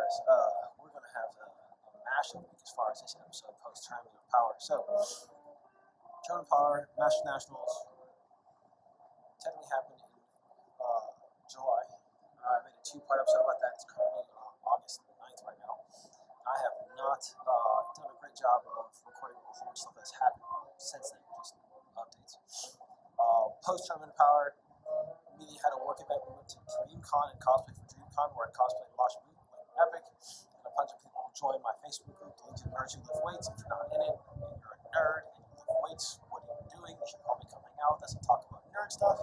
guys, we're going to have a mashup as far as this episode post Tournament of Power. So, Tournament of Power, Masters Nationals, technically happened in July. I made a two-part episode about that. It's currently August 9th right now. I have not done a great job of recording a whole bunch of stuff that's happened since then, just updates. Post Tournament of Power, immediately had a work event. We went to Dreamcon and cosplay for Dreamcon, where I cosplayed Masha Boot, Epic, and a bunch of people joined my Facebook group, the Legion of Nerds Who Lift Weights. If you're not in it, and you're a nerd, and you lift weights, what are you doing? You should probably come hang out with us and talk about nerd stuff,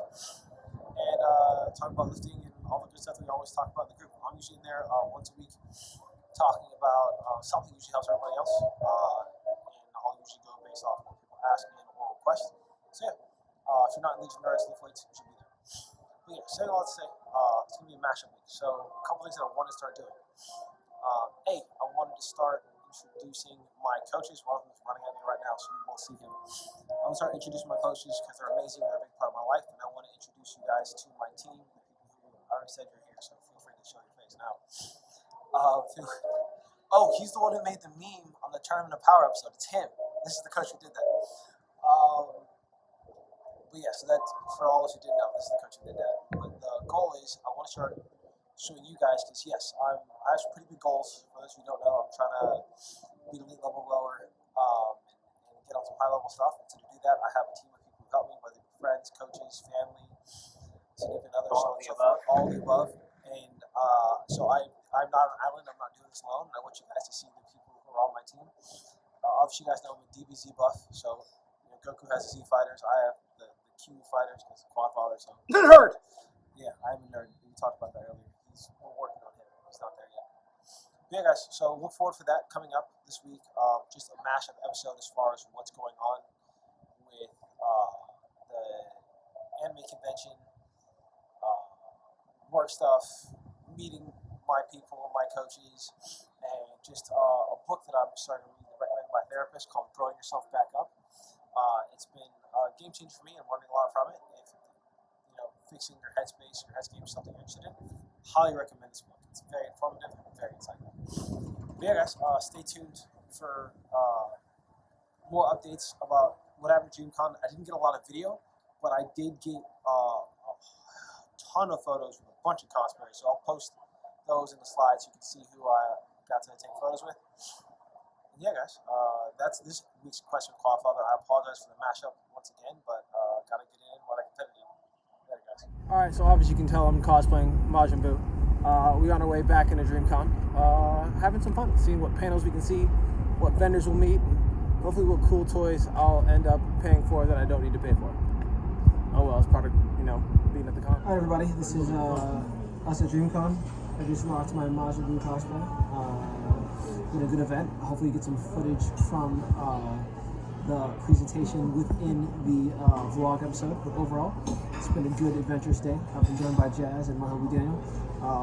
and talk about lifting and all the good stuff we always talk about in the group. I'm usually in there once a week, talking about something that usually helps everybody else, and I'll usually go based off what people ask me or request. So yeah, if you're not in Legion of Nerds Who Lift Weights, you should be there. But yeah, saying all that to say, it's going to be a mashup week. So a couple things that I want to start doing. I wanted to start introducing my coaches. One of them is running at me right now, so you will see him. I want to start introducing my coaches because they're amazing. They're a big part of my life, and I want to introduce you guys to my team, the people who I already said you're here, so feel free to show your face now. He's the one who made the meme on the Tournament of Power episode. It's him. This is the coach who did that. But yeah, so that's for all those who didn't know, this is the coach who did that. But the goal is I want to start showing you guys, because yes, I have some pretty big goals. For those who don't know, I'm trying to be an elite level rower and get on some high level stuff. And so to do that, I have a team of people who help me, whether it be friends, coaches, family, significant others, so on and so forth, all the above. And so I'm not an island. I'm not doing this alone. And I want you guys to see the people who are on my team. Obviously, you guys know I'm a DBZ buff, so Goku has the Z fighters. I have the Q fighters because the quad father. So nerd. Yeah, I'm a nerd. We talked about that earlier. We're working on him. He's not there yet. But yeah, guys. So look forward for that coming up this week. Just a mashup episode as far as what's going on with the anime convention, work stuff, meeting my people, my coaches, and just a book that I'm starting to read, recommended by a therapist called "Growing Yourself Back Up." It's been a game changer for me. I'm learning a lot from it. If fixing your headspace, your headscape is something you're interested in, highly recommend this book. It's very informative and very insightful. But yeah, guys, stay tuned for more updates about what happened at Dreamcon. I didn't get a lot of video, but I did get a ton of photos with a bunch of cosplayers. So I'll post those in the slides so you can see who I got to take photos with. Yeah, guys, that's this week's Question with Quadfather. I apologize for the mashup once again, but gotta get in what I can do. Later, guys. All right, so obviously you can tell I'm cosplaying Majin Buu. We're on our way back into Dreamcon, having some fun, seeing what panels we can see, what vendors we'll meet, and hopefully what cool toys I'll end up paying for that I don't need to pay for. Oh well, it's part of being at the con. All right, everybody, this is us at Dreamcon. I just locked my Majin Buu cosplay. Been a good event. Hopefully get some footage from the presentation within the vlog episode, but overall it's been a good adventurous day. I've been joined by Jazz and my homie Daniel.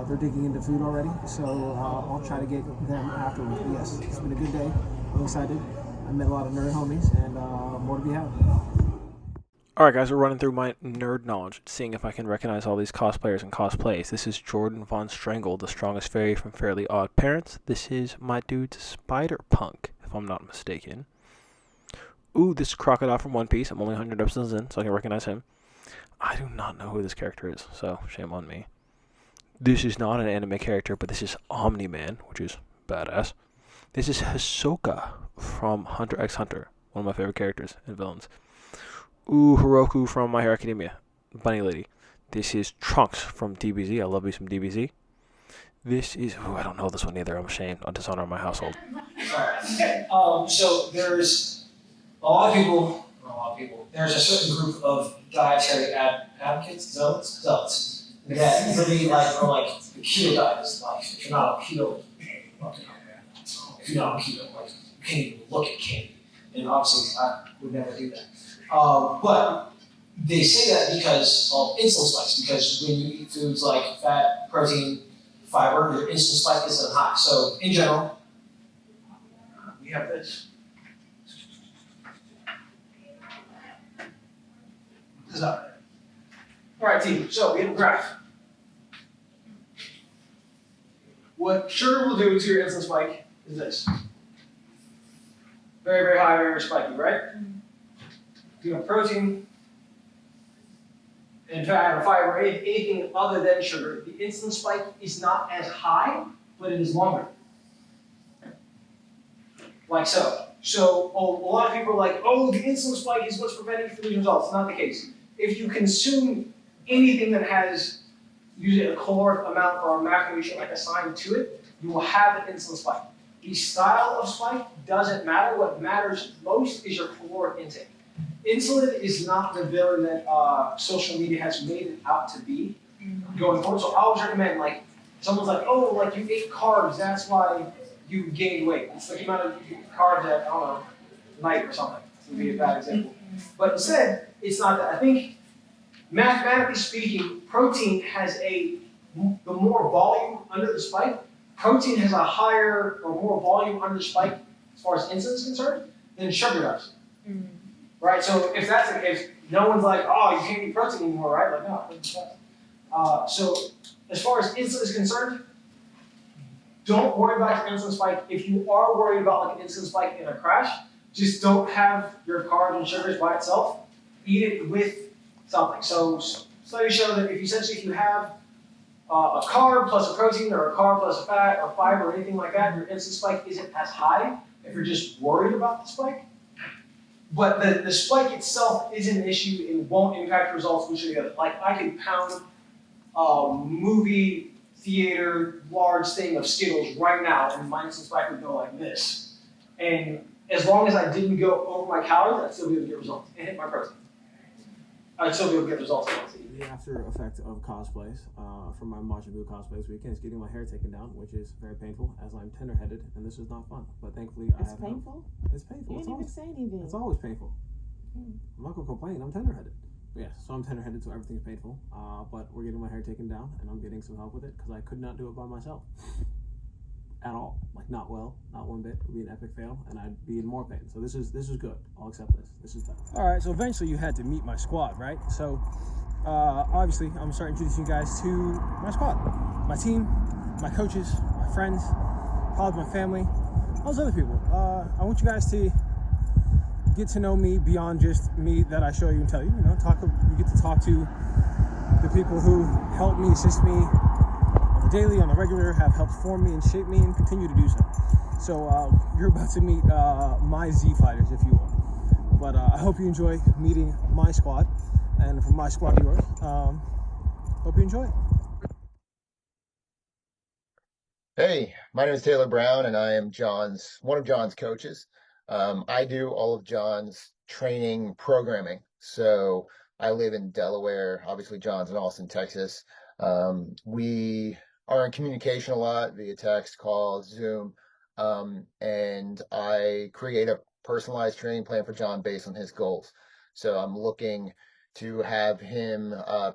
They're digging into food already, so I'll try to get them afterwards. But yes, it's been a good day. I'm excited. I met a lot of nerd homies, and more to be had. Alright guys, we're running through my nerd knowledge, seeing if I can recognize all these cosplayers and cosplays. This is Jordan Von Strangle, the strongest fairy from Fairly Odd Parents. This is my dude Spider-Punk, if I'm not mistaken. Ooh, this is Crocodile from One Piece. I'm only 100 episodes in, so I can recognize him. I do not know who this character is, so shame on me. This is not an anime character, but this is Omni-Man, which is badass. This is Hisoka from Hunter x Hunter, one of my favorite characters and villains. Ooh, Hiroku from My Hero Academia, Bunny Lady. This is Trunks from DBZ. I love me some DBZ. This is, I don't know this one either. I'm ashamed. I'll dishonor my household. So there's a lot of people, there's a certain group of dietary advocates, zealots, that really are the keto diet is life. If you're not on keto, you can't even look at candy. And obviously, I would never do that. But they say that because of insulin spikes, because when you eat foods like fat, protein, fiber, your insulin spike is high. So in general, we have this. This is up. All right, team. So we have a graph. What sugar will do to your insulin spike is this. Very, very high, very spiky, right? If you have protein and fat or fiber, anything other than sugar, the insulin spike is not as high, but it is longer. Like so. So a lot of people are like, oh, the insulin spike is what's preventing you from these results. It's not the case. If you consume anything that has usually a caloric amount or a macronutrient like assigned to it, you will have an insulin spike. The style of spike doesn't matter. What matters most is your caloric intake. Insulin is not the villain that social media has made it out to be going forward. So I always recommend, like, someone's like, oh, like you ate carbs, that's why you gained weight. It's like the amount of carbs at, I don't know, night or something. This would be a bad example. But instead, it's not that. I think, mathematically speaking, protein has the more volume under the spike, protein has a higher or more volume under the spike as far as insulin is concerned than sugar does. Right? So if that's the case, no one's like, oh, you can't eat protein anymore, right? Like, no. So as far as insulin is concerned, don't worry about your insulin spike. If you are worried about like an insulin spike in a crash, just don't have your carbs and sugars by itself. Eat it with something. So studies show that if you have a carb plus a protein or a carb plus a fat or fiber or anything like that, your insulin spike isn't as high if you're just worried about the spike. But the spike itself isn't an issue. It won't impact results one way or the other. Like I could pound a movie theater large thing of Skittles right now, and my insulin spike would go like this. And as long as I didn't go over my calories, I'd still be able to get results and hit my protein. I'd still be able to get results. The after effect of cosplays from my Majin Buu cosplays weekend is getting my hair taken down, which is very painful as I'm tender-headed, and this is not fun. But thankfully, it's painful. It's painful. You didn't even say anything. It's always painful. I'm not gonna complain. I'm tender-headed. Yes, so I'm tender-headed, so everything's painful. But we're getting my hair taken down, and I'm getting some help with it because I could not do it by myself at all. Like not well, not one bit. It would be an epic fail, and I'd be in more pain. So this is good. I'll accept this. This is better. All right. So eventually, you had to meet my squad, right? So. Obviously, I'm going to start introducing you guys to my squad, my team, my coaches, my friends, probably my family, all those other people. I want you guys to get to know me beyond just me that I show you and tell you. You know, you get to talk to the people who help me, assist me on the daily, on the regular, have helped form me and shape me, and continue to do so. So you're about to meet my Z fighters, if you will. But I hope you enjoy meeting my squad. And for my squad viewers, hope you enjoy it. Hey, my name is Taylor Brown, and I am one of John's coaches. I do all of John's training programming. So I live in Delaware. Obviously, John's in Austin, Texas. We are in communication a lot via text, calls, Zoom, and I create a personalized training plan for John based on his goals. So I'm looking to have him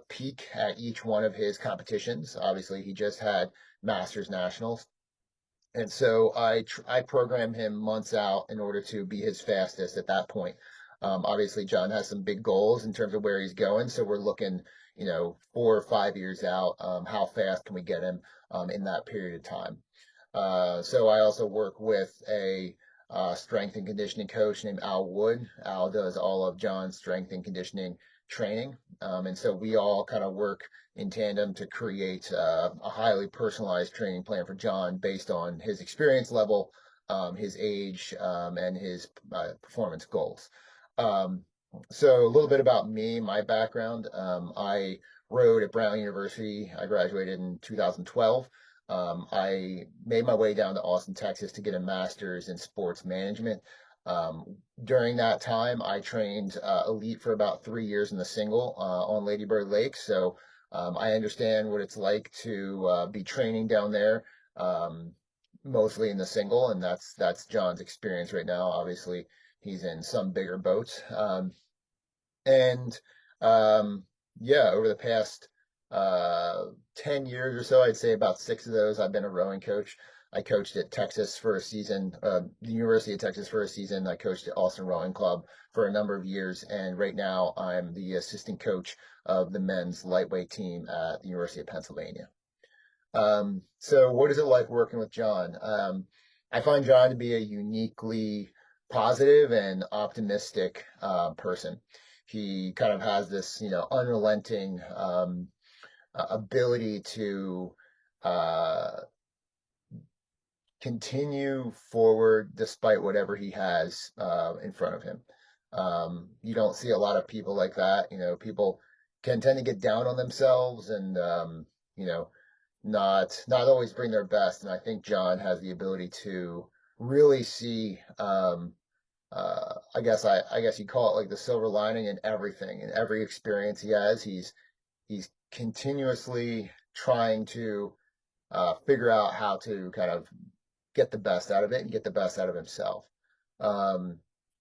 peak at each one of his competitions. Obviously, he just had Masters Nationals. And so I program him months out in order to be his fastest at that point. Obviously, John has some big goals in terms of where he's going. So we're looking, 4 or 5 years out. How fast can we get him in that period of time? So I also work with a strength and conditioning coach named Al Wood. Al does all of John's strength and conditioning training. And so we all kind of work in tandem to create a highly personalized training plan for John based on his experience level, his age, and his performance goals. So a little bit about me, my background. I rode at Brown University. I graduated in 2012. I made my way down to Austin, Texas to get a master's in sports management. During that time, I trained elite for about 3 years in the single on Lady Bird Lake. So I understand what it's like to be training down there, mostly in the single, and that's John's experience right now. Obviously, he's in some bigger boats. Over the past 10 years or so, I'd say about 6 of those, I've been a rowing coach. I coached at Texas for a season, the University of Texas for a season. I coached at Austin Rowing Club for a number of years. And right now I'm the assistant coach of the men's lightweight team at the University of Pennsylvania. So what is it like working with John? I find John to be a uniquely positive and optimistic person. He kind of has this, unrelenting ability to uh, continue forward despite whatever he has in front of him. You don't see a lot of people like that. People can tend to get down on themselves and you know not always bring their best. And I think John has the ability to really see. I guess you call it like the silver lining in everything, in every experience he has. He's continuously trying to figure out how to kind of get the best out of it and get the best out of himself. Um,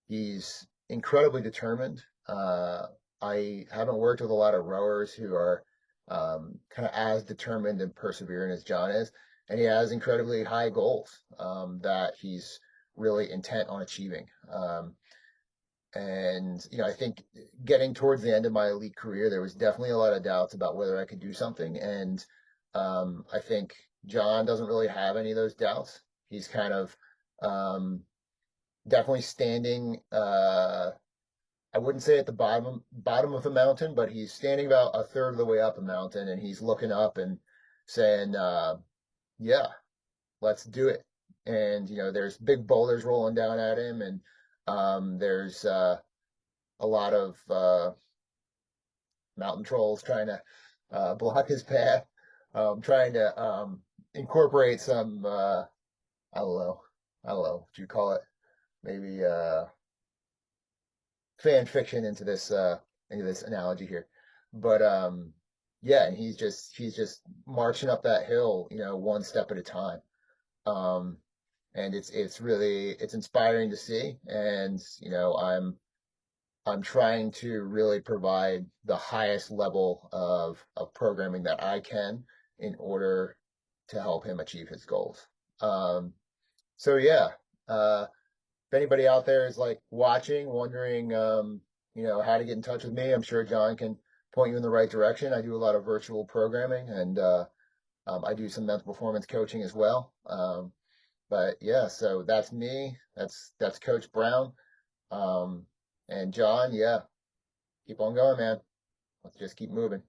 he's incredibly determined. I haven't worked with a lot of rowers who are kind of as determined and persevering as John is, and he has incredibly high goals that he's really intent on achieving. And I think getting towards the end of my elite career, there was definitely a lot of doubts about whether I could do something. And I think John doesn't really have any of those doubts. He's kind of um, definitely standing. I wouldn't say at the bottom of the mountain, but he's standing about a third of the way up a mountain, and he's looking up and saying, "Yeah, let's do it." And there's big boulders rolling down at him, and there's a lot of mountain trolls trying to block his path, trying to incorporate some I don't know what you call it, maybe fan fiction into this analogy here. But yeah, and he's just marching up that hill, one step at a time. Um, and it's inspiring to see, and I'm trying to really provide the highest level of programming that I can in order to help him achieve his goals. Um, so yeah, if anybody out there is like watching, wondering, how to get in touch with me, I'm sure John can point you in the right direction. I do a lot of virtual programming, and I do some mental performance coaching as well. But yeah, so that's me. That's Coach Brown. Um, and John, yeah, keep on going, man. Let's just keep moving.